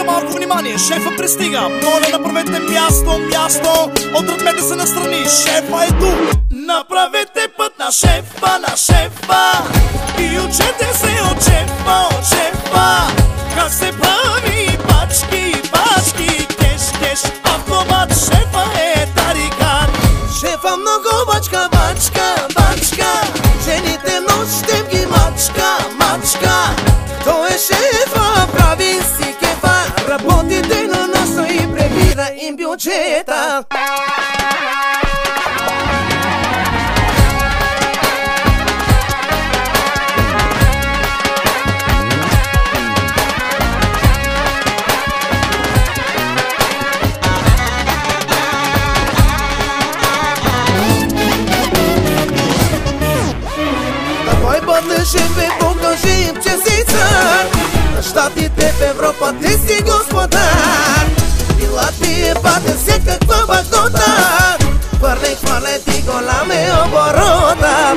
за малко внимание, шефа пристига. Моля, направете място, място. Отдръпнете се настрани, шефа е тук. Направете път на шефа, на шефа. И учете се от шефа, от шефа. Как се прави пачки, пачки, кеш, кеш, автомат. Шефа е тарикат. Шефа много бачка, бачка, бачка. Жените нощем ги мачка, мачка. Той е шефа, прави си кефа. Работи денонощно и пребира им бюджета. Шеф бе, покажи им, че си цар. На щатите в Европа ти си господар. Била ти е патен всекаква бакота. Хвърляй, хвърляй ти голям е оборота.